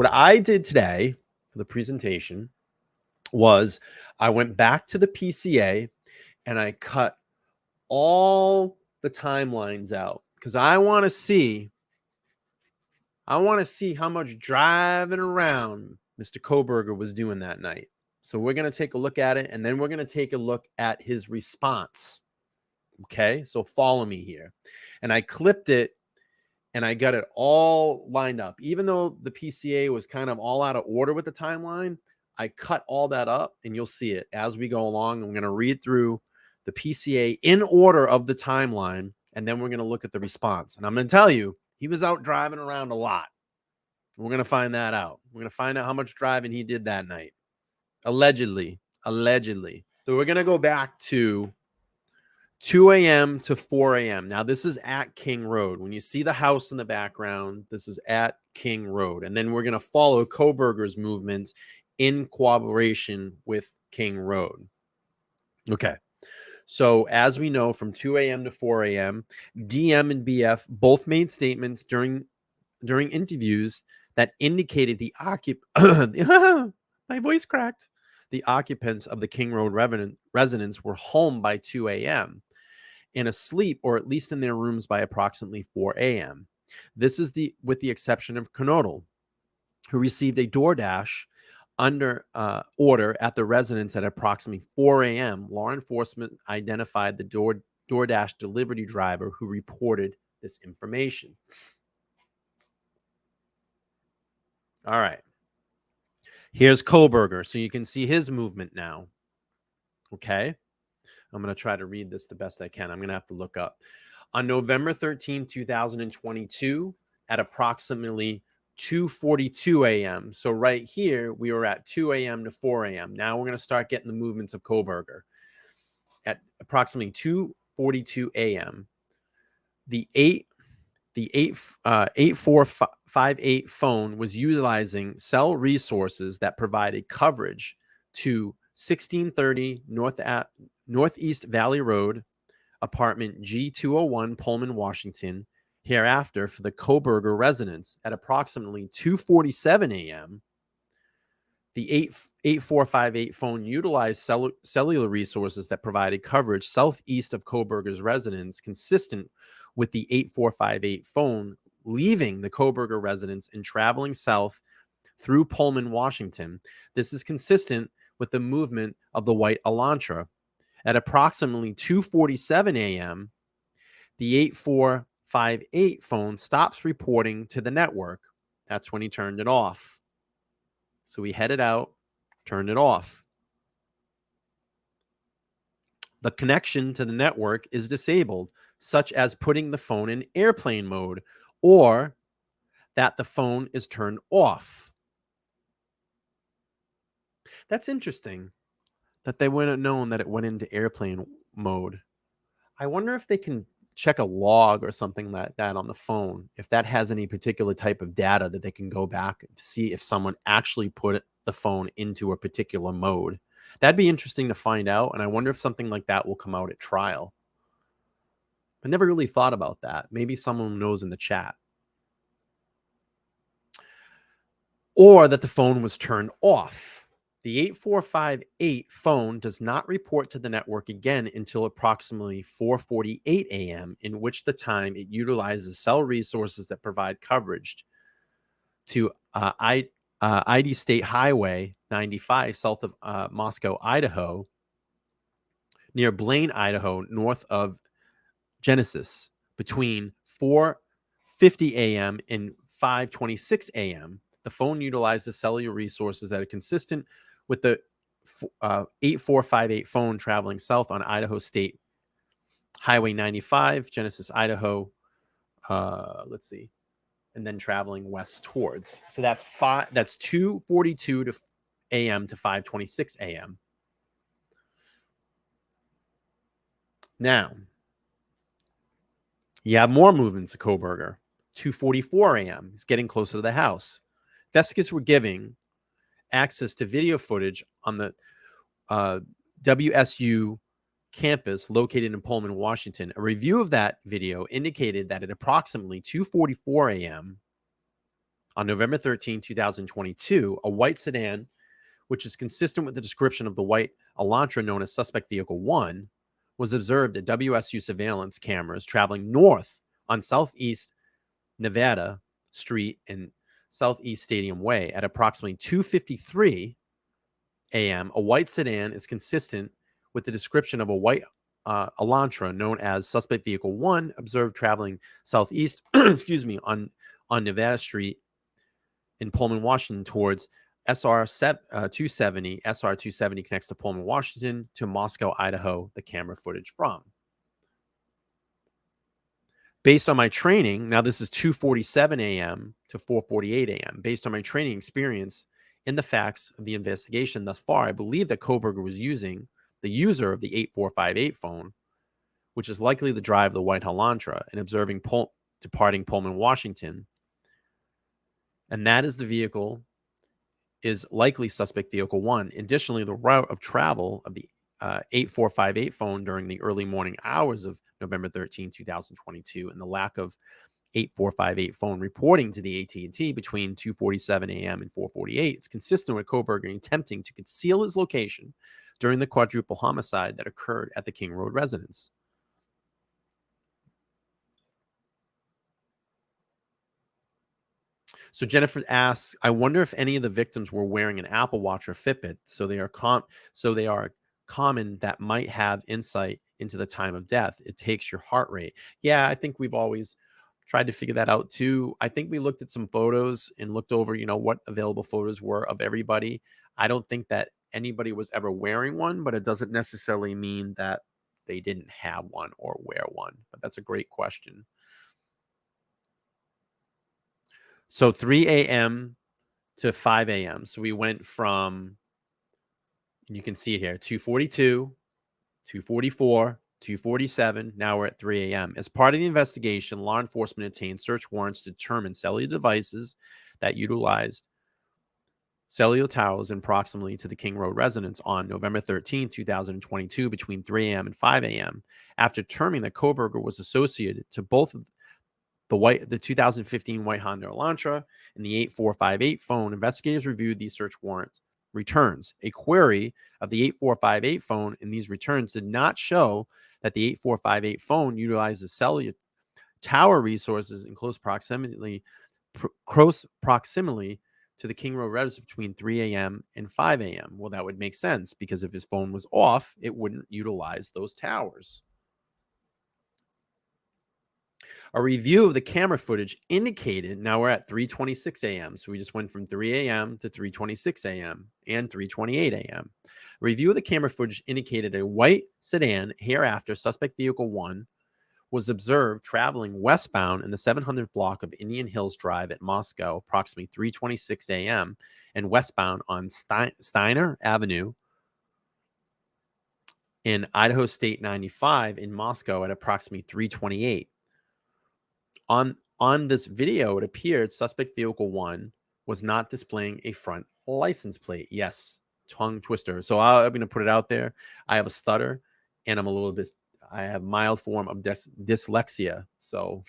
what I did today for the presentation was I went back to the PCA and I cut all the timelines out because I want to see how much driving around Mr. Kohberger was doing that night. So we're going to take a look at it, and then we're going to take a look at his response. Okay, so follow me here. And I clipped it, and I got it all lined up. Even though the PCA was kind of all out of order with the timeline, I cut all that up, and you'll see it as we go along. I'm going to read through the PCA in order of the timeline, and then we're going to look at the response. And I'm going to tell you, he was out driving around a lot. We're going to find that out. We're going to find out how much driving he did that night. Allegedly. So we're going to go back to 2 a.m. to 4 a.m. Now, this is at King Road. When you see the house in the background, this is at King Road. And then we're going to follow Kohberger's movements in cooperation with King Road. Okay. So as we know, from 2 a.m. to 4 a.m., DM and BF both made statements during interviews that indicated the my voice cracked. The occupants of the King Road residence were home by 2 a.m. and asleep, or at least in their rooms, by approximately 4 a.m. This is with the exception of Knodel, who received a DoorDash under order at the residence at approximately 4 a.m. Law enforcement identified the DoorDash delivery driver who reported this information. All right. Here's Kohberger, so you can see his movement now. Okay. I'm going to try to read this the best I can. I'm going to have to look up. On November 13, 2022, at approximately 2:42 a.m. So right here, we were at 2 a.m. to 4 a.m. Now we're going to start getting the movements of Kohberger. At approximately 2:42 a.m., the 8458 phone was utilizing cell resources that provided coverage to 1630 Northeast Valley Road, apartment G201, Pullman, Washington. Hereafter, for the Kohberger residence, at approximately 2:47 a.m., the 8458 phone utilized cellular resources that provided coverage southeast of Kohberger's residence, consistent with the 8458 phone leaving the Kohberger residence and traveling south through Pullman, Washington. This is consistent with the movement of the white Elantra. At approximately 2:47 a.m., the 8458 phone stops reporting to the network. That's when he turned it off. So he headed out, turned it off. The connection to the network is disabled, such as putting the phone in airplane mode or that the phone is turned off. That's interesting that they wouldn't have known that it went into airplane mode. I wonder if they can check a log or something like that on the phone, if that has any particular type of data that they can go back to see if someone actually put the phone into a particular mode. That'd be interesting to find out, and I wonder if something like that will come out at trial. I never really thought about that. Maybe someone knows in the chat. Or that the phone was turned off. The 8458 phone does not report to the network again until approximately 4:48 a.m., in which the time it utilizes cell resources that provide coverage to ID State Highway 95 south of Moscow, Idaho, near Blaine, Idaho, north of Genesis, between 4:50 a.m. and 5:26 a.m. The phone utilizes cellular resources that are consistent with the 8458 phone traveling south on Idaho State Highway 95, Genesis, Idaho. Let's see. And then traveling west towards. So that's 2:42 a.m. to 5:26 a.m. Now, you have more movements of Kohberger. 2:44 a.m. He's getting closer to the house. Investigators were giving access to video footage on the WSU campus located in Pullman, Washington. A review of that video indicated that at approximately 2:44 a.m. On November 13, 2022, a white sedan, which is consistent with the description of the white Elantra known as Suspect Vehicle 1, was observed at WSU surveillance cameras traveling north on Southeast Nevada Street and Southeast Stadium Way at approximately 2:53 a.m. A white sedan is consistent with the description of a white Elantra known as Suspect Vehicle 1 observed traveling southeast excuse me, on Nevada Street in Pullman, Washington towards SR 270. SR 270 connects to Pullman, Washington to Moscow, Idaho, the camera footage from. Based on my training, now this is 2:47 a.m. to 4:48 a.m. Based on my training experience in the facts of the investigation thus far, I believe that Kohberger was the user of the 8458 phone, which is likely to drive the white Elantra, and observing departing Pullman, Washington. And that is the vehicle is likely Suspect Vehicle 1. Additionally, the route of travel of the 8458 phone during the early morning hours of November 13, 2022, and the lack of 8458 phone reporting to the AT&T between 2:47 a.m. and 4:48 is consistent with Kohberger attempting to conceal his location during the quadruple homicide that occurred at the King Road residence. So Jennifer asks, I wonder if any of the victims were wearing an Apple Watch or Fitbit, so they are common that might have insight into the time of death. It takes your heart rate. Yeah, I think we've always tried to figure that out too. I think we looked at some photos and looked over, what available photos were of everybody. I don't think that anybody was ever wearing one, but it doesn't necessarily mean that they didn't have one or wear one. But that's a great question. So 3 a.m. to 5 a.m. So we went from, you can see it here, 2:42, 2:44, 2:47. Now we're at 3 a.m. As part of the investigation, law enforcement obtained search warrants to determine cellular devices that utilized cellular towers in proximity to the King Road residence on November 13, 2022, between 3 a.m. and 5 a.m. After determining that Kohberger was associated to both the 2015 white Honda Elantra and the 8458 phone, investigators reviewed these search warrants returns. A query of the 8458 phone in these returns did not show that the 8458 phone utilizes cellular tower resources in close proximity to the King Road residence between 3 a.m. and 5 a.m. Well, that would make sense because if his phone was off, it wouldn't utilize those towers. A review of the camera footage indicated, now we're at 3:26 a.m. So we just went from 3 a.m. to 3:26 a.m. and 3:28 a.m. A review of the camera footage indicated a white sedan, hereafter Suspect Vehicle 1, was observed traveling westbound in the 700 block of Indian Hills Drive at Moscow, approximately 3:26 a.m., and westbound on Steiner Avenue in Idaho State 95 in Moscow at approximately 3:28. On this video, it appeared Suspect Vehicle 1 was not displaying a front license plate. Yes, tongue twister. So I'm going to put it out there. I have a stutter, and I have mild form of dyslexia. So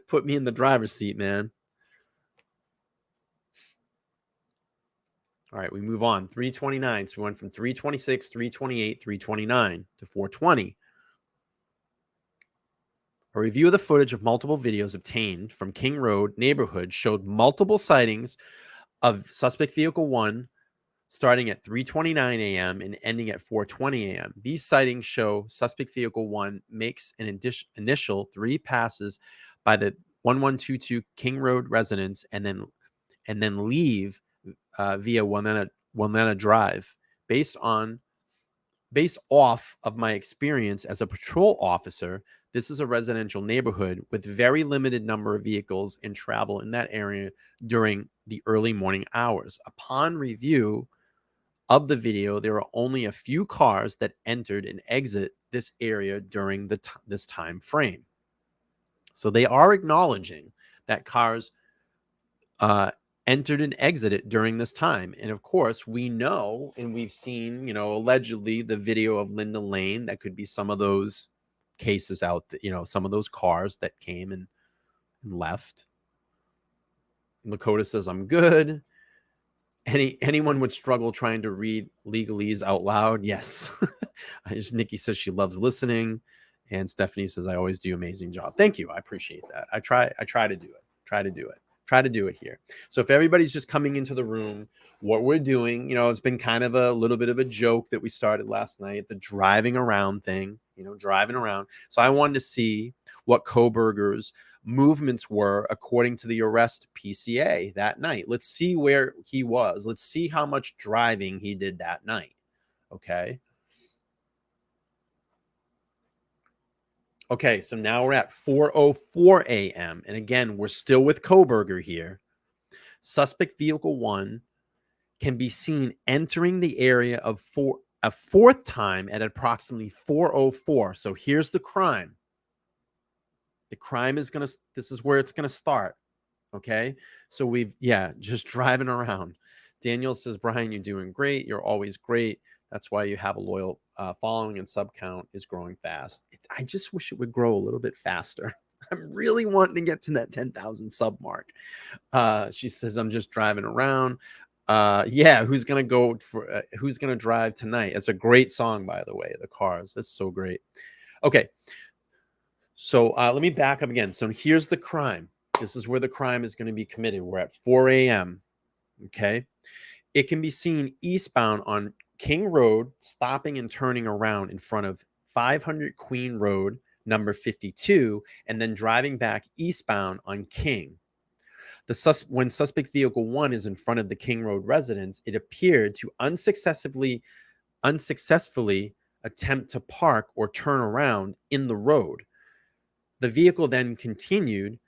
put me in the driver's seat, man. All right, we move on. 3:29. So we went from 3:26, 3:28, 3:29 to 4:20. A review of the footage of multiple videos obtained from King Road neighborhood showed multiple sightings of Suspect Vehicle 1 starting at 3:29 a.m. and ending at 4:20 a.m. These sightings show Suspect Vehicle 1 makes an initial 3 passes by the 1122 King Road residence and then leave via Wilnetta Drive. Based off of my experience as a patrol officer, this is a residential neighborhood with very limited number of vehicles and travel in that area during the early morning hours. Upon review of the video, there are only a few cars that entered and exit this area during this time frame. So they are acknowledging that cars entered and exited during this time. And of course, we know and we've seen, allegedly the video of Linda Lane. That could be some of those cases out, some of those cars that came and left. Lakota says, I'm good. Anyone would struggle trying to read legalese out loud? Yes. Nikki says she loves listening. And Stephanie says, I always do amazing job. Thank you. I appreciate that. I try to do it. Try to do it here. So if everybody's just coming into the room, what we're doing, it's been kind of a little bit of a joke that we started last night, the driving around thing, driving around. So I wanted to see what Kohberger's movements were according to the arrest PCA that night. Let's see where he was. Let's see how much driving he did that night. Okay. Okay, so now we're at 4:04 a.m. And again, we're still with Kohberger here. Suspect vehicle 1 can be seen entering the area of a fourth time at approximately 4:04. So here's the crime. The crime is this is where it's going to start. Okay. So just driving around. Daniel says, Bryan, you're doing great. You're always great. That's why you have a loyal following, and sub count is growing fast. I just wish it would grow a little bit faster. I'm really wanting to get to that 10,000 sub mark. She says, I'm just driving around. Who's going to drive tonight? It's a great song, by the way, The Cars. That's so great. Okay. So let me back up again. So here's the crime. This is where the crime is going to be committed. We're at 4 a.m. Okay. It can be seen eastbound on King Road, stopping and turning around in front of 500 Queen Road, number 52, and then driving back eastbound on King. When suspect vehicle 1 is in front of the King Road residence, it appeared to unsuccessfully attempt to park or turn around in the road. The vehicle then continued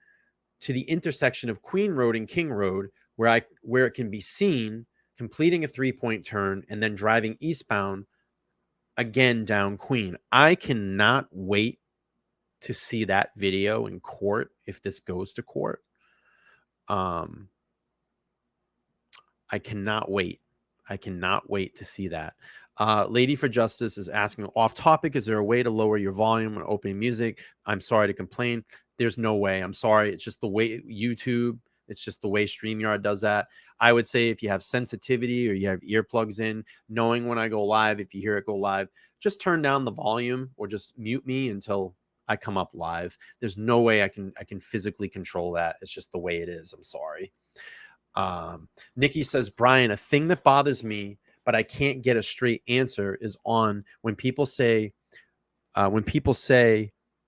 to the intersection of Queen Road and King Road, where it can be seen completing a 3-point turn and then driving eastbound again down Queen. I cannot wait to see that video in court if this goes to court. I cannot wait. I cannot wait to see that. Lady for Justice is asking, off topic, is there a way to lower your volume when opening music? I'm sorry to complain. There's no way. I'm sorry. It's just the way YouTube, it's just the way StreamYard does that. I would say if you have sensitivity or you have earplugs in, knowing when I go live, if you hear it go live, just turn down the volume or just mute me until I come up live. There's no way I can physically control that. It's just the way it is. I'm sorry. Nikki says, Bryan, a thing that bothers me, but I can't get a straight answer, is on when people say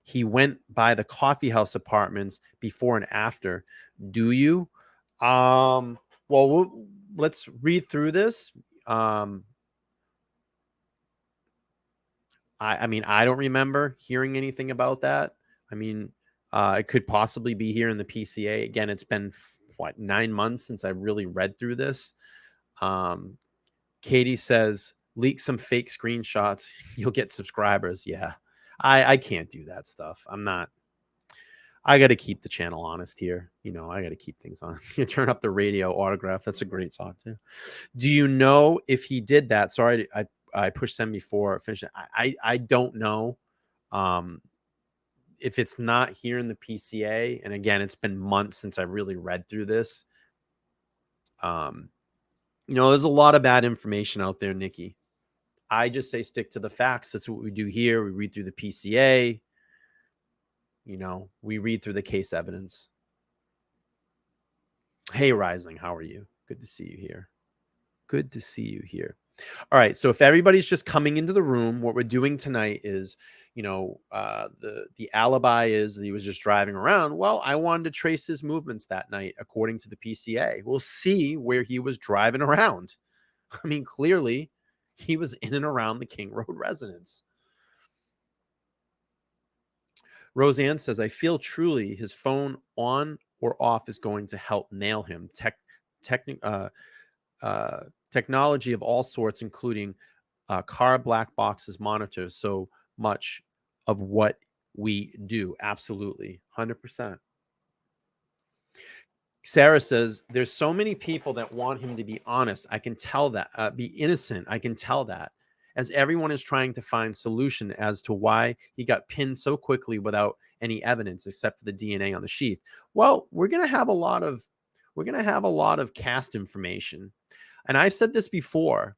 he went by the coffee house apartments before and after. Do you? Well, let's read through this. I mean, I don't remember hearing anything about that. I mean, it could possibly be here in the PCA. Again, it's been 9 months since I really read through this. Katie says, leak some fake screenshots. You'll get subscribers. Yeah, I can't do that stuff. I got to keep the channel honest here. I got to keep things on. You turn up the radio autograph. That's a great song too. Do you know if he did that? Sorry, I pushed send before finishing. I don't know. If it's not here in the PCA, and again, it's been months since I really read through this. There's a lot of bad information out there, Nikki. I just say stick to the facts. That's what we do here. We read through the PCA. We read through the case evidence. Hey, Rising, how are you? Good to see you here. Good to see you here. All right. So if everybody's just coming into the room, what we're doing tonight is, the alibi is that he was just driving around. Well, I wanted to trace his movements that night according to the PCA. We'll see where he was driving around. I mean, clearly he was in and around the King Road residence. Roseanne says, I feel truly his phone on or off is going to help nail him. Technology of all sorts, including car black boxes, monitors, so much of what we do. Absolutely. 100%. Sarah says, there's so many people that want him to be honest. I can tell that. Be innocent. I can tell that. As everyone is trying to find solution as to why he got pinned so quickly without any evidence except for the DNA on the sheath. Well, we're going to have a lot of we're going to have a lot of cast information. And I've said this before.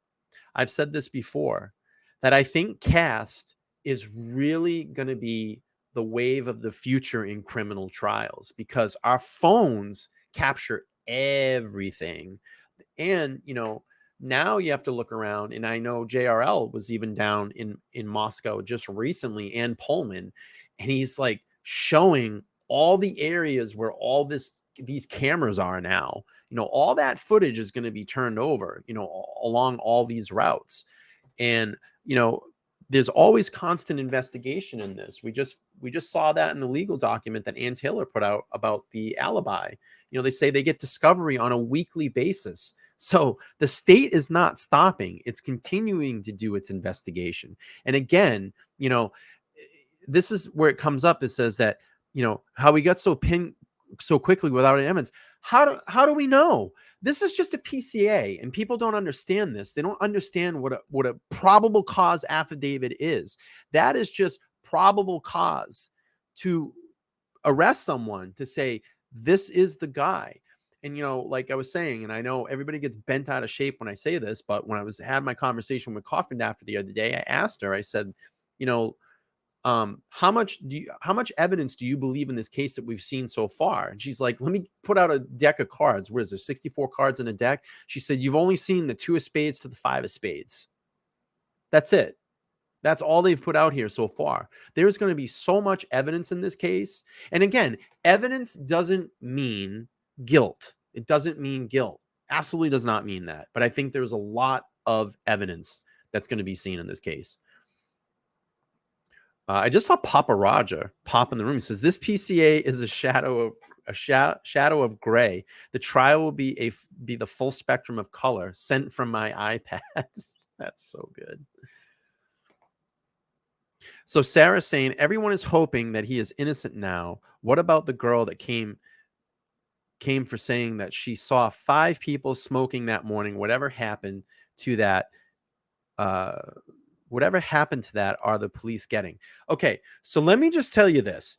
That I think cast is really going to be the wave of the future in criminal trials, because our phones capture everything. And, now you have to look around, and I know JRL was even down in Moscow just recently, and Pullman, and he's like showing all the areas where all these cameras are now. All that footage is going to be turned over, along all these routes. And, there's always constant investigation in this. We just saw that in the legal document that Ann Taylor put out about the alibi. They say they get discovery on a weekly basis. So the state is not stopping. It's continuing to do its investigation. And again, this is where it comes up. It says that, how we got so pinned so quickly without evidence. How do we know? This is just a PCA, and people don't understand this. They don't understand what a probable cause affidavit is. That is just probable cause to arrest someone, to say this is the guy. And like I was saying, and I know everybody gets bent out of shape when I say this, but when I had my conversation with Coffin after the other day, I asked her. I said, how much evidence do you believe in this case that we've seen so far? And she's like, let me put out a deck of cards. What is there, 64 cards in a deck? She said, you've only seen the 2 of spades to the 5 of spades. That's it. That's all they've put out here so far. There's going to be so much evidence in this case. And again, evidence doesn't mean guilt. It doesn't mean guilt. Absolutely does not mean that. But I think there's a lot of evidence that's going to be seen in this case. I just saw Papa Roger pop in the room. He says, this PCA is a shadow of gray. The trial will be the full spectrum of color sent from my iPad. That's so good. So Sarah's saying, everyone is hoping that he is innocent now. What about the girl that came for saying that she saw 5 people smoking that morning? Whatever happened to that? Whatever happened to that are the police getting? Okay, so let me just tell you this.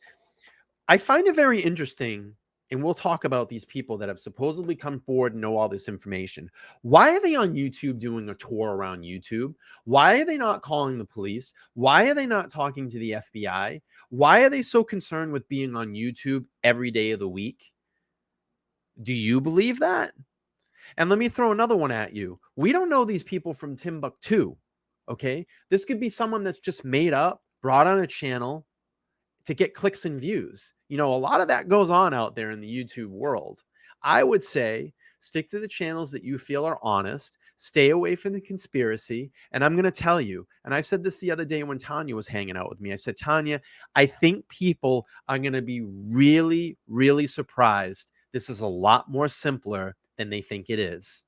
I find it very interesting, and we'll talk about these people that have supposedly come forward and know all this information. Why are they on YouTube doing a tour around YouTube? Why are they not calling the police? Why are they not talking to the FBI? Why are they so concerned with being on YouTube every day of the week? Do you believe that? And let me throw another one at you. We don't know these people from Timbuktu. Okay, this could be someone that's just made up, brought on a channel to get clicks and views. A lot of that goes on out there in the YouTube world. I would say stick to the channels that you feel are honest, stay away from the conspiracy. And I'm going to tell you, and I said this the other day when Tanya was hanging out with me. I said, Tanya, I think people are going to be really, really surprised. This is a lot more simpler than they think it is.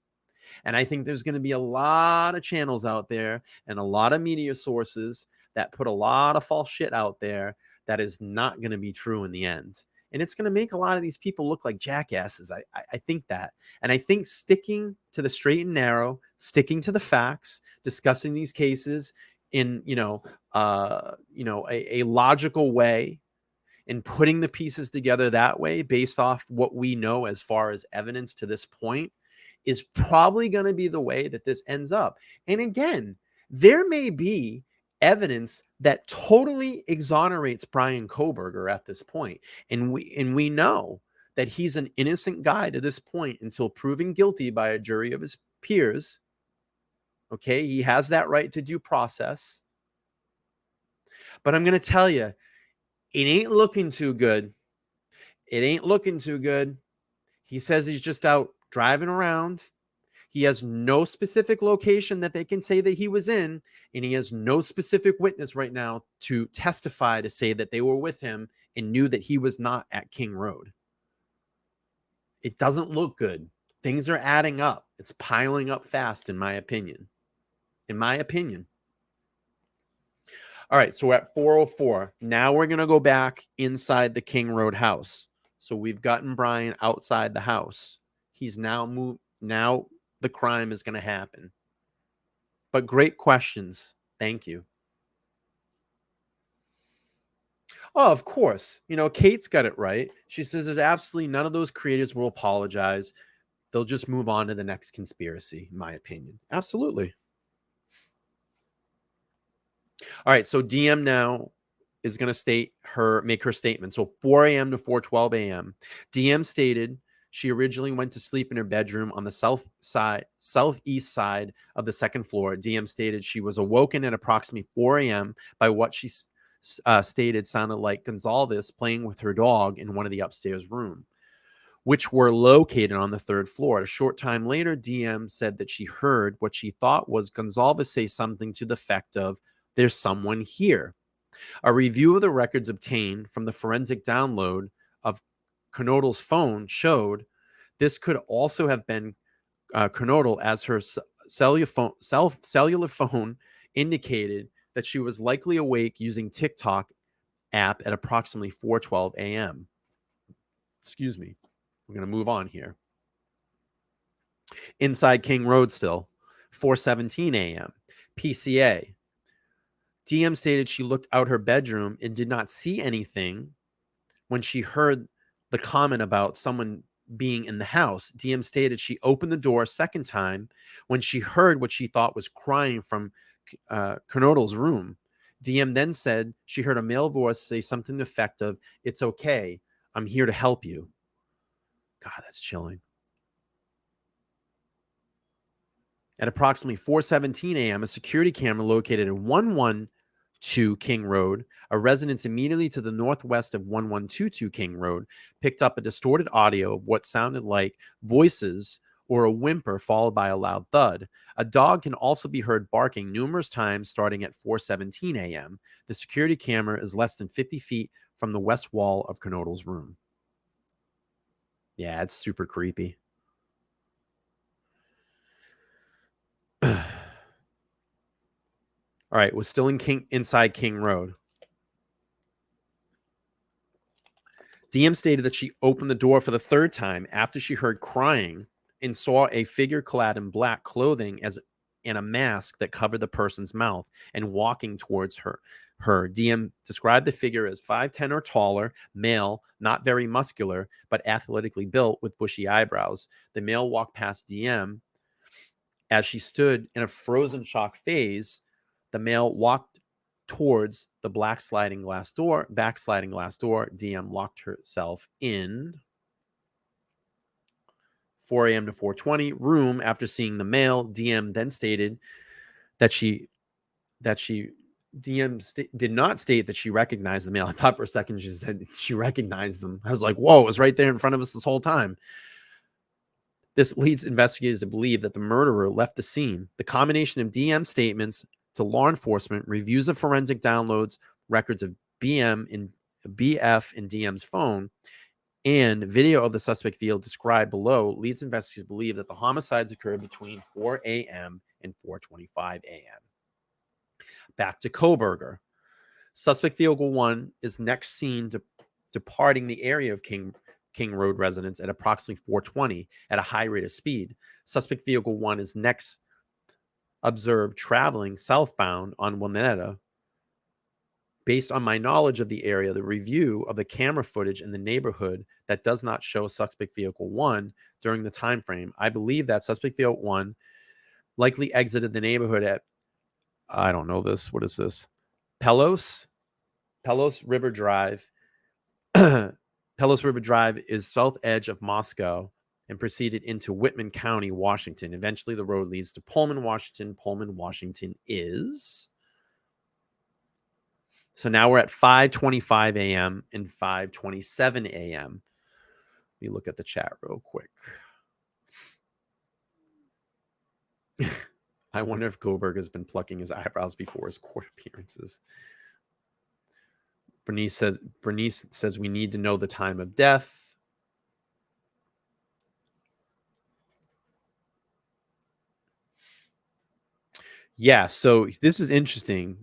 And I think there's going to be a lot of channels out there and a lot of media sources that put a lot of false shit out there that is not going to be true in the end. And it's going to make a lot of these people look like jackasses. I think that. And I think sticking to the straight and narrow, sticking to the facts, discussing these cases in, a logical way, and putting the pieces together that way based off what we know as far as evidence to this point is probably going to be the way that this ends up. And again, there may be evidence that totally exonerates Bryan Kohberger at this point. And we know that he's an innocent guy to this point until proven guilty by a jury of his peers. Okay, he has that right to due process. But I'm going to tell you, it ain't looking too good. It ain't looking too good. He says he's just out driving around. He has no specific location that they can say that he was in, and he has no specific witness right now to testify to say that they were with him and knew that he was not at King Road. It doesn't look good. Things are adding up. It's piling up fast, in my opinion. All right, so we're at 404. Now we're going to go back inside the King Road house. So we've gotten Bryan outside the house. He's now moved. Now the crime is going to happen. But great questions. Thank you. Oh, of course. Kate's got it right. She says there's absolutely none of those creators will apologize. they'll just move on to the next conspiracy, in my opinion. Absolutely. All right, so DM now is going to make her statement. So 4 a.m. to 4:12 a.m. DM stated she originally went to sleep in her bedroom on the southeast side of the second floor. DM stated she was awoken at approximately 4 a.m. by what she stated sounded like Gonzalez playing with her dog in one of the upstairs rooms, which were located on the third floor. A short time later, DM said that she heard what she thought was Gonzalez say something to the effect of, "There's someone here." A review of the records obtained from the forensic download of Kernodle's phone showed this could also have been Kernodle, as her cellular phone indicated that she was likely awake using TikTok app at approximately 4:12 a.m. Excuse me. We're going to move on here. Inside King Road still, 4:17 a.m. PCA. DM stated she looked out her bedroom and did not see anything when she heard the comment about someone being in the house. DM stated she opened the door a second time when she heard what she thought was crying from Kernodle's room. DM then said she heard a male voice say something to the effect of, "It's okay. I'm here to help you." God, that's chilling. At approximately 4:17 a.m., a security camera located at 112 King Road, a residence immediately to the northwest of 1122 King Road, picked up a distorted audio of what sounded like voices or a whimper followed by a loud thud. A dog can also be heard barking numerous times starting at 4:17 a.m. The security camera is less than 50 feet from the west wall of Kernodle's room. Yeah, it's super creepy. All right, we're still inside King Road. DM stated that she opened the door for the third time after she heard crying and saw a figure clad in black clothing and a mask that covered the person's mouth and walking towards her. DM described the figure as 5'10" or taller, male, not very muscular, but athletically built with bushy eyebrows. The male walked past DM as she stood in a frozen shock phase. The male walked towards the backsliding glass door. DM locked herself in 4 a.m. to 4:20 room after seeing the male. DM then stated that did not state that she recognized the male. I thought for a second she said she recognized them. I was like, whoa, it was right there in front of us this whole time. This leads investigators to believe that the murderer left the scene. The combination of DM statements to law enforcement, reviews of forensic downloads, records of BF and DM's phone, and video of the suspect vehicle described below leads investigators to believe that the homicides occurred between 4 a.m. and 4:25 a.m. Back to Kohberger. Suspect vehicle 1 is next seen departing the area of King Road residence at approximately 4:20 at a high rate of speed. Suspect vehicle 1 is next observed traveling southbound on Wilmetta. Based on my knowledge of the area, the review of the camera footage in the neighborhood that does not show suspect vehicle 1 during the time frame, I believe that suspect vehicle 1 likely exited the neighborhood at, I don't know this, what is this? Pelos River Drive. Pelos River Drive is south edge of Moscow and proceeded into Whitman County, Washington. Eventually, the road leads to Pullman, Washington. Pullman, Washington is... So now we're at 5:25 a.m. and 5:27 a.m. Let me look at the chat real quick. I wonder if Kohberger has been plucking his eyebrows before his court appearances. Bernice says we need to know the time of death. Yeah, so this is interesting.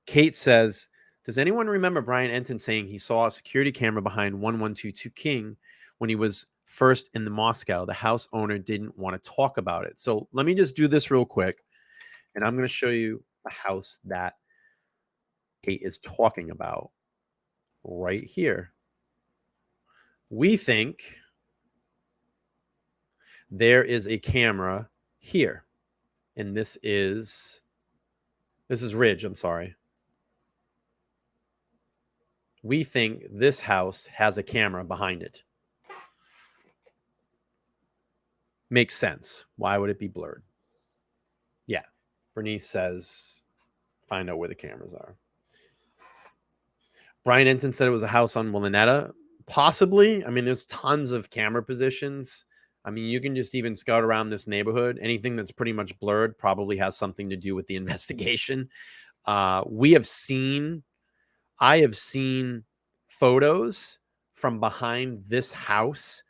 Kate says, does anyone remember Brian Enton saying he saw a security camera behind 1122 King when he was first in the Moscow? The house owner didn't want to talk about it. So let me just do this real quick, and I'm going to show you the house that Kate is talking about right here. We think There is a camera here. And this is Ridge, I'm sorry. We think this house has a camera behind it. Makes sense. Why would it be blurred? Yeah. Bernice says, find out where the cameras are. Brian Enton said it was a house on Willanetta. Possibly. I mean, there's tons of camera positions. I mean, you can just even scout around this neighborhood. Anything that's pretty much blurred probably has something to do with the investigation. I have seen photos from behind this house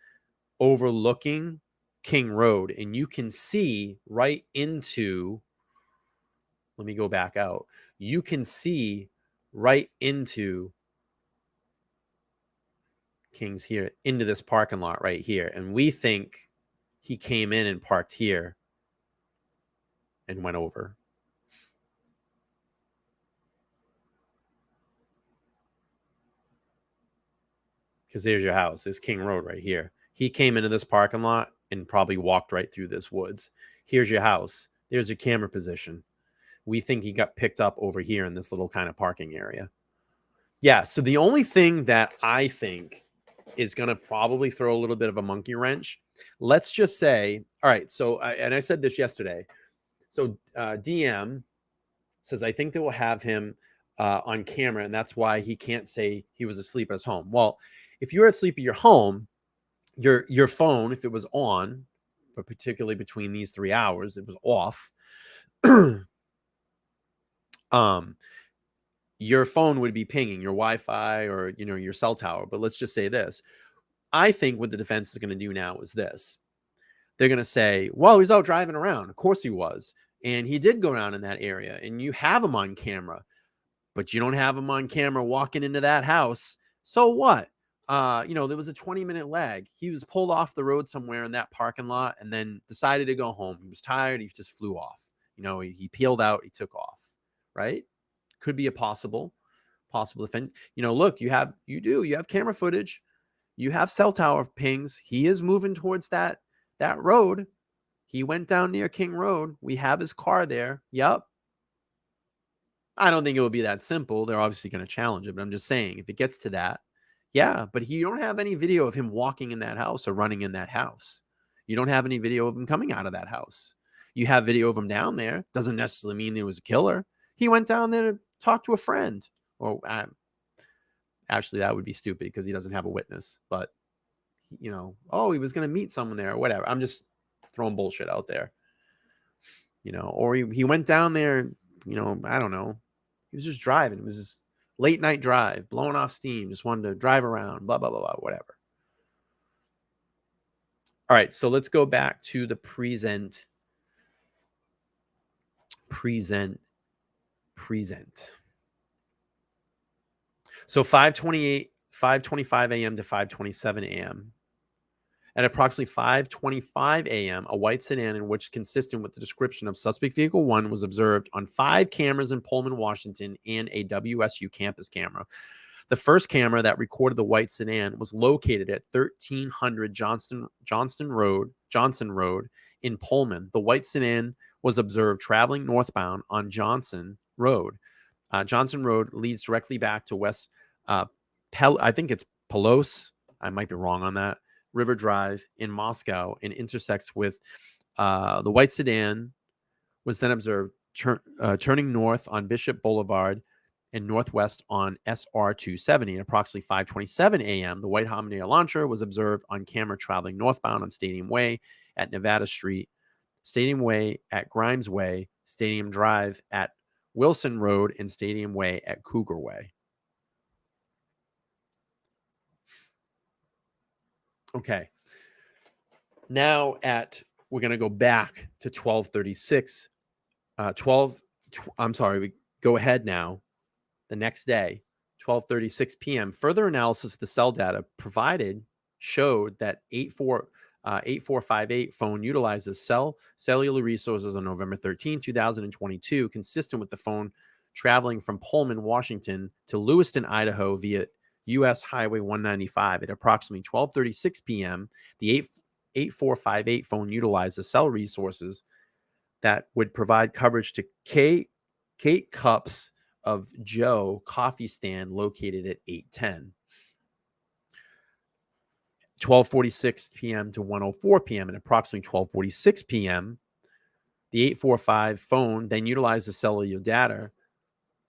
overlooking King Road, and you can see right into, let me go back out. You can see right into King's here, into this parking lot right here. And we think he came in and parked here and went over. Because there's your house. There's King Road right here. He came into this parking lot and probably walked right through this woods. Here's your house. There's your camera position. We think he got picked up over here in this little kind of parking area. Yeah, so the only thing that I think is going to probably throw a little bit of a monkey wrench, let's just say, all right, so, and I said this yesterday. So DM says, I think they will have him on camera, and that's why he can't say he was asleep at his home. Well, if you're asleep at your home, your phone, if it was on, but particularly between these 3 hours, it was off. Your phone would be pinging your Wi-Fi or your cell tower. But let's just say this. I think what the defense is going to do now is this. They're going to say, well, he's out driving around. Of course he was. And he did go around in that area, and you have him on camera, but you don't have him on camera walking into that house. So what? There was a 20-minute lag. He was pulled off the road somewhere in that parking lot and then decided to go home. He was tired. He just flew off. He peeled out. He took off, right? Could be a possible defense. Look, you have camera footage. You have cell tower pings. He is moving towards that road. He went down near King Road. We have his car there. Yep. I don't think it would be that simple. They're obviously going to challenge it, but I'm just saying if it gets to that, yeah, but you don't have any video of him walking in that house or running in that house. You don't have any video of him coming out of that house. You have video of him down there. Doesn't necessarily mean there was a killer. He went down there to talk to a friend. Or actually, that would be stupid because he doesn't have a witness. But, he was going to meet someone there or whatever. I'm just throwing bullshit out there. Or he went down there, I don't know. He was just driving. It was just late night drive, blowing off steam, just wanted to drive around, blah, blah, blah, blah, whatever. All right, so let's go back to the present. So 5:25 a.m. to 5:27 a.m. At approximately 5:25 a.m., a white sedan in which consistent with the description of suspect vehicle 1 was observed on 5 cameras in Pullman, Washington, and a WSU campus camera. The first camera that recorded the white sedan was located at 1300 Johnson Road in Pullman. The white sedan was observed traveling northbound on Johnson Road. Johnson Road leads directly back to West I think it's Pelos. I might be wrong on that. River Drive in Moscow and intersects with the white sedan was then observed turning north on Bishop Boulevard and northwest on SR 270 at approximately 5:27 a.m. The white Hyundai Elantra was observed on camera traveling northbound on Stadium Way at Nevada Street, Stadium Way at Grimes Way, Stadium Drive at Wilson Road, and Stadium Way at Cougar Way. Okay. Now we're going to go back to 12:36. We go ahead now. The next day, 12:36 p.m. Further analysis of the cell data provided showed that 8458 phone utilizes cellular resources on November 13, 2022, consistent with the phone traveling from Pullman, Washington to Lewiston, Idaho via U.S. Highway 195 at approximately 12:36 p.m. The 8458 phone utilized the cell resources that would provide coverage to Kate Cups of Joe coffee stand located at 810. 12:46 p.m. to 1:04 p.m. and approximately 12:46 p.m., the 845 phone then utilized the cellular data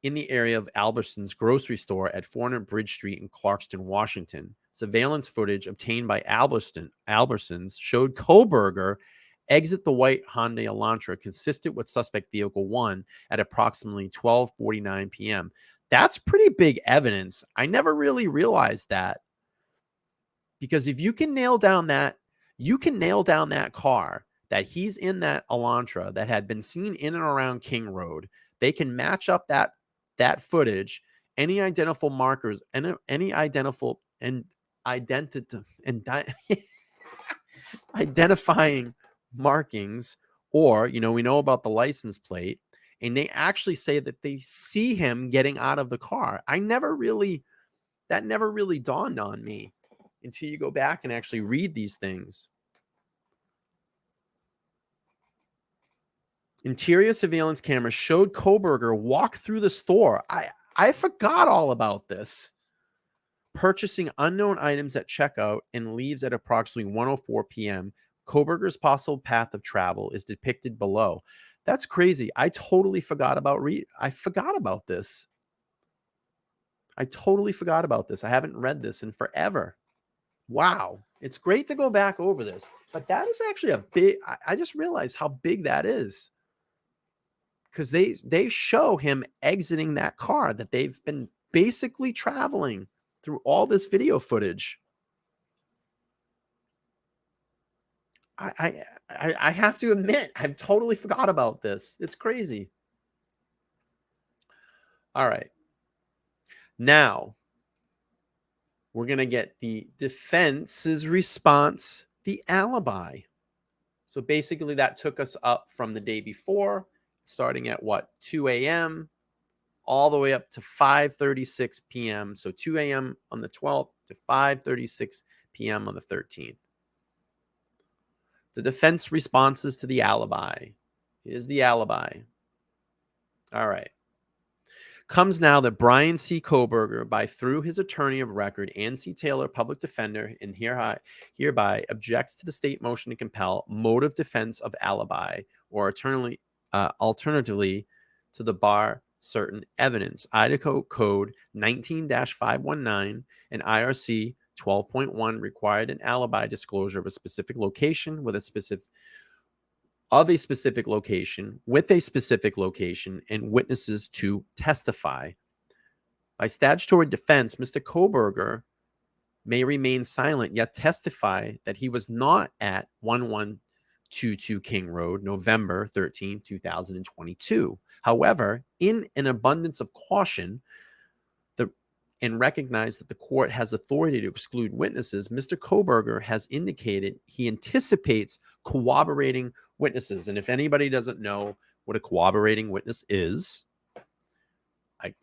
in the area of Albertson's grocery store at 400 Bridge Street in Clarkston, Washington. Surveillance footage obtained by Albertsons showed Kohberger exit the white Hyundai Elantra consistent with suspect vehicle 1 at approximately 12:49 p.m. That's pretty big evidence. I never really realized that, because if you can nail down that, car that he's in, that Elantra that had been seen in and around King Road. They can match up that footage, any identifiable markers, and any identifiable and identifying markings, or we know about the license plate, and they actually say that they see him getting out of the car. That never really dawned on me until you go back and actually read these things. Interior surveillance cameras showed Kohberger walk through the store. I forgot all about this. Purchasing unknown items at checkout and leaves at approximately 1:04 p.m. Kohberger's possible path of travel is depicted below. That's crazy. I totally forgot about this. I totally forgot about this. I haven't read this in forever. Wow. It's great to go back over this, but that is actually a big, I just realized how big that is, because they show him exiting that car that they've been basically traveling through all this video footage. I have to admit, I've totally forgot about this. It's crazy. All right. Now, we're going to get the defense's response, the alibi. So basically that took us up from the day before, starting at 2 a.m., all the way up to 5:36 p.m. So 2 a.m. on the 12th to 5:36 p.m. on the 13th. The defense responses to the alibi. Here's the alibi. All right. Comes now that Bryan C. Kohberger, through his attorney of record, Ann C. Taylor, public defender, and hereby objects to the state motion to compel motive defense of alibi, or alternatively to the bar certain evidence. Idaho Code 19-519 and IRC 12.1 required an alibi disclosure of a specific location with a specific location and witnesses to testify. By statutory defense, Mr. Kohberger may remain silent, yet testify that he was not at 1122 King Road, November 13, 2022. However, in an abundance of caution, and recognize that the court has authority to exclude witnesses, Mr. Kohberger has indicated he anticipates corroborating witnesses. And if anybody doesn't know what a corroborating witness is,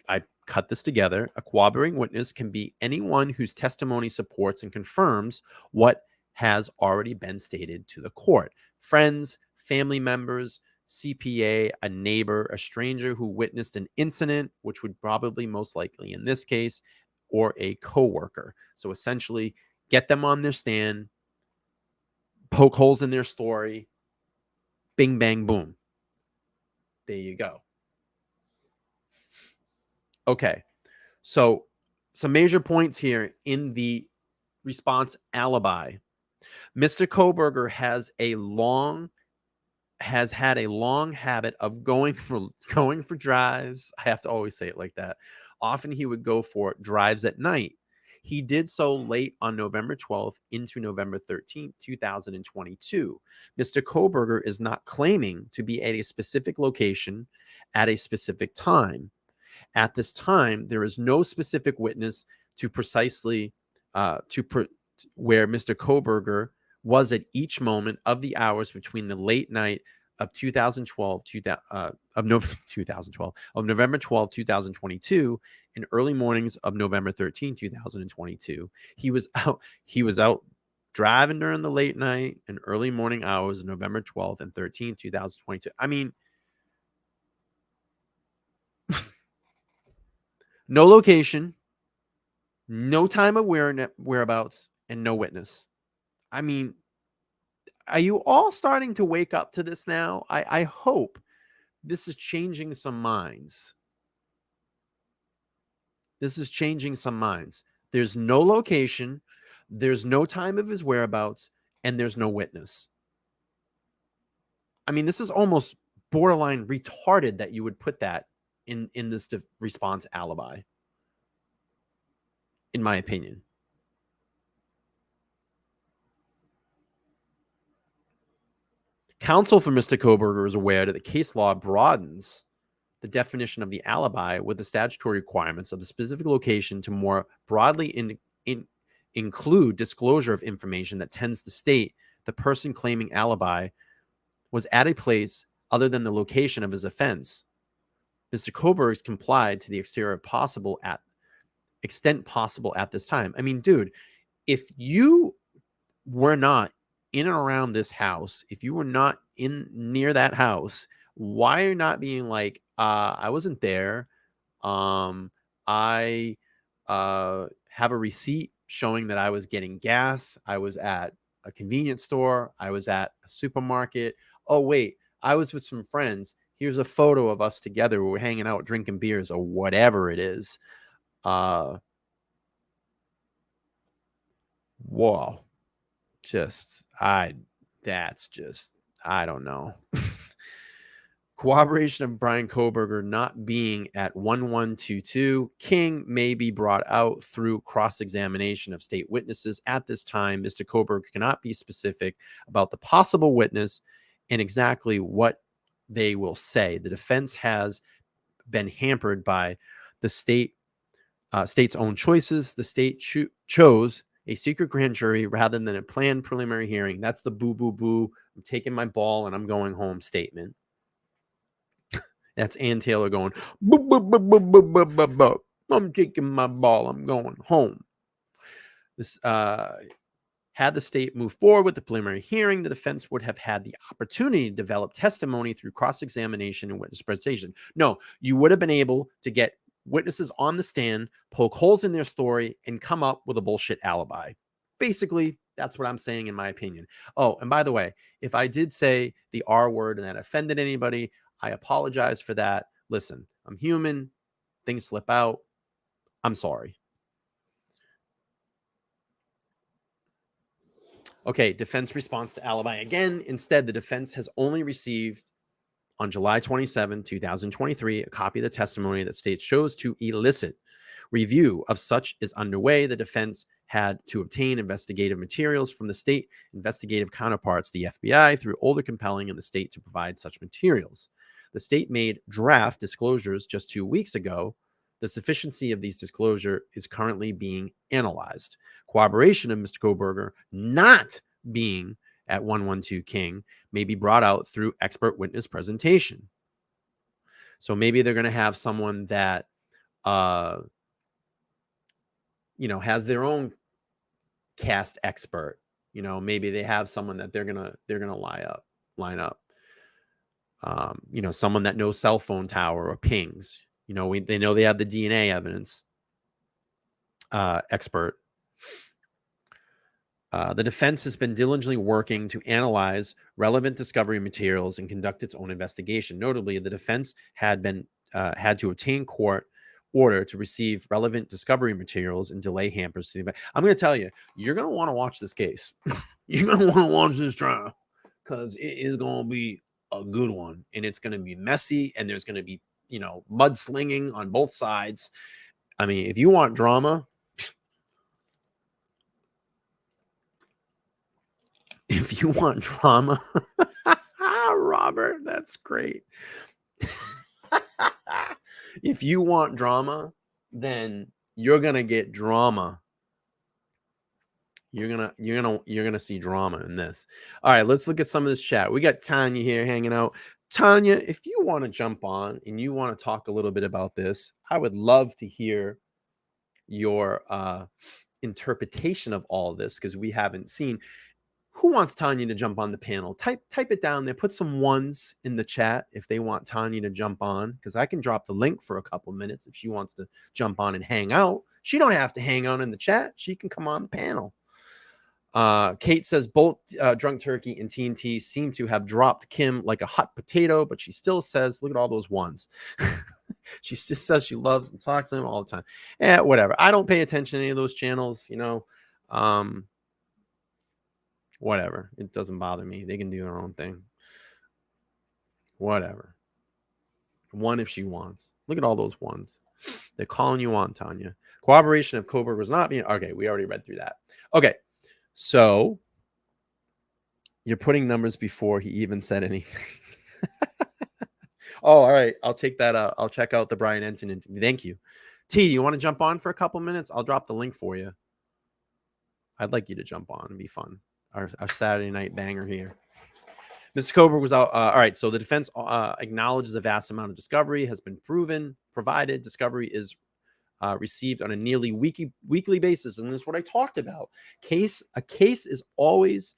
I cut this together. A corroborating witness can be anyone whose testimony supports and confirms what has already been stated to the court. Friends, family members, CPA, a neighbor, a stranger who witnessed an incident, which would probably most likely in this case, or a coworker. So essentially, get them on their stand, poke holes in their story, bing, bang, boom. There you go. Okay, so some major points here in the response alibi. Mr. Kohberger has had a long habit of going for drives. I have to always say it like that. Often he would go for drives at night. He did so late on November 12th into November 13th, 2022. Mr. Kohberger is not claiming to be at a specific location at a specific time. At this time, there is no specific witness to precisely where Mr. Kohberger was at each moment of the hours between the late night of November 12, 2022 and early mornings of November 13, 2022. He was out driving during the late night and early morning hours of November 12th and 13th, 2022. I mean, no location, no time of whereabouts, and no witness. I mean, are you all starting to wake up to this now? I hope this is changing some minds. This is changing some minds. There's no location, there's no time of his whereabouts, and there's no witness. I mean, this is almost borderline retarded that you would put that in this response alibi, in my opinion. Counsel for Mr. Kohberger is aware that the case law broadens the definition of the alibi with the statutory requirements of the specific location to more broadly include disclosure of information that tends to state the person claiming alibi was at a place other than the location of his offense. Mr. Kohberger's complied to the extent possible at this time. I mean, dude, if you were not in and around this house, if you were not in near that house, why are you not being like, I wasn't there. I have a receipt showing that I was getting gas. I was at a convenience store. I was at a supermarket. Oh, wait, I was with some friends. Here's a photo of us together. We're hanging out, drinking beers or whatever it is. Whoa. I don't know. Corroboration of Bryan Kohberger not being at 1122 King may be brought out through cross-examination of state witnesses. At this time, Mr. Kohberger cannot be specific about the possible witness and exactly what they will say. The defense has been hampered by the state's own choices. The state chose a secret grand jury rather than a planned preliminary hearing. That's the boo, boo, boo. I'm taking my ball and I'm going home statement. That's Ann Taylor going, boo, boo, boo, boo, boo, boo, boo, boo. I'm taking my ball. I'm going home. This had the state move forward with the preliminary hearing, the defense would have had the opportunity to develop testimony through cross-examination and witness presentation. No, you would have been able to get witnesses on the stand, poke holes in their story, and come up with a bullshit alibi. Basically, that's what I'm saying in my opinion. Oh, and by the way, if I did say the R word and that offended anybody, I apologize for that. Listen, I'm human. Things slip out. I'm sorry. Okay, defense response to alibi again. Instead, the defense has only received on July 27, 2023, a copy of the testimony that state chose to elicit. Review of such is underway. The defense had to obtain investigative materials from the state investigative counterparts, the FBI, through older compelling in the state to provide such materials. The state made draft disclosures just 2 weeks ago. The sufficiency of these disclosures is currently being analyzed. Corroboration of Mr. Kohberger not being at 112 King may be brought out through expert witness presentation. So maybe they're going to have someone that, has their own cast expert. Maybe they have someone that they're gonna line up. Someone that knows cell phone tower or pings. They know they have the DNA evidence expert. The defense has been diligently working to analyze relevant discovery materials and conduct its own investigation. Notably, the defense had to obtain court order to receive relevant discovery materials and delay hampers to the event. I'm going to tell you, you're going to want to watch this case. You're going to want to watch this trial because it is going to be a good one, and it's going to be messy, and there's going to be, mudslinging on both sides. I mean, if you want drama, Robert, that's great. If you want drama, then you're gonna get drama. You're gonna see drama in this. All right, let's look at some of this chat. We got Tanya here hanging out. Tanya, if you want to jump on and you want to talk a little bit about this, I would love to hear your interpretation of all of this, because we haven't seen. Who wants Tanya to jump on the panel? Type it down there. Put some ones in the chat if they want Tanya to jump on, because I can drop the link for a couple minutes if she wants to jump on and hang out. She don't have to hang out in the chat. She can come on the panel. Kate says both Drunk Turkey and TNT seem to have dropped Kim like a hot potato, but she still says, look at all those ones. She just says she loves and talks to them all the time. Whatever. I don't pay attention to any of those channels, whatever. It doesn't bother me. They can do their own thing. Whatever. One if she wants. Look at all those ones. They're calling you on, Tanya. Corroboration of Kohberger was not being... Okay, we already read through that. Okay, so you're putting numbers before he even said anything. Oh, all right. I'll take that out. I'll check out the Bryan Enton interview. Thank you. T, you want to jump on for a couple minutes? I'll drop the link for you. I'd like you to jump on. It'd be fun. Our Saturday night banger here. Mr. Kohberger was out. All right. So the defense acknowledges a vast amount of discovery has been provided. Discovery is received on a nearly weekly basis. And this is what I talked about. A case is always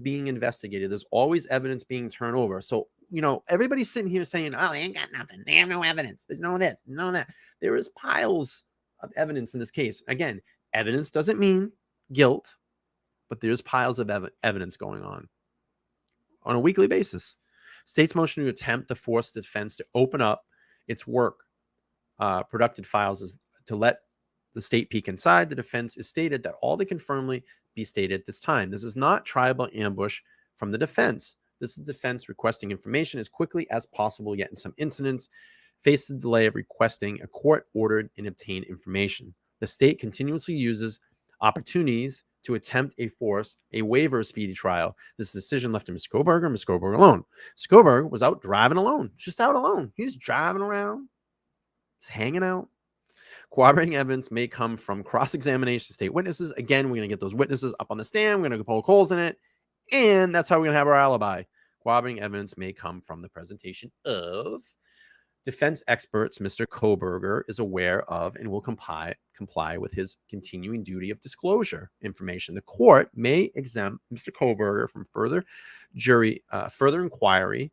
being investigated. There's always evidence being turned over. So, everybody's sitting here saying, oh, they ain't got nothing. They have no evidence. There's no this, no that. There is piles of evidence in this case. Again, evidence doesn't mean guilt, but there's piles of evidence going on a weekly basis. State's motion to attempt to force the defense to open up its productive files is to let the state peek inside. The defense is stated that all that can firmly be stated at this time. This is not tribal ambush from the defense. This is defense requesting information as quickly as possible, yet in some incidents face the delay of requesting a court-ordered and obtained information. The state continuously uses opportunities to attempt a waiver of speedy trial. This decision left to Mr. Kohberger and Mr. Kohberger alone. Mr. Kohberger was out driving alone, just out alone. He's driving around, just hanging out. Corroborating evidence may come from cross-examination of state witnesses. Again, we're going to get those witnesses up on the stand. We're going to poke holes in it. And that's how we're going to have our alibi. Corroborating evidence may come from the presentation of defense experts. Mr. Kohberger is aware of and will comply with his continuing duty of disclosure information. The court may exempt Mr. Kohberger from further inquiry.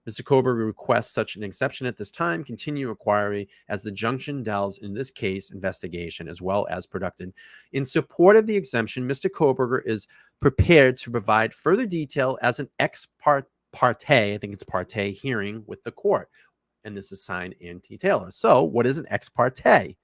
Mr. Kohberger requests such an exception at this time. Continue inquiry as the junction delves in this case investigation as well as productive. In support of the exemption, Mr. Kohberger is prepared to provide further detail as an ex parte, I think it's parte, hearing with the court. And this is signed N.T. Taylor. So what is an ex parte?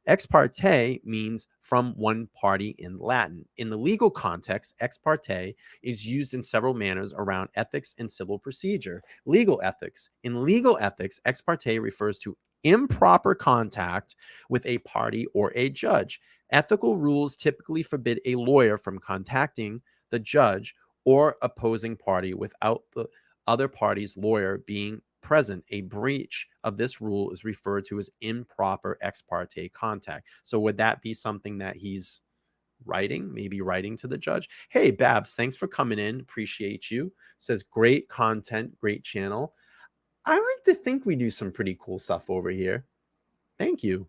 Ex parte means from one party in Latin. In the legal context, ex parte is used in several manners around ethics and civil procedure. Legal ethics. In legal ethics, ex parte refers to improper contact with a party or a judge. Ethical rules typically forbid a lawyer from contacting the judge or opposing party without the other party's lawyer being present. A breach of this rule is referred to as improper ex parte contact. So would that be something that he's maybe writing to the judge? Hey, Babs, thanks for coming in. Appreciate you. Says great content, great channel. I like to think we do some pretty cool stuff over here. Thank you.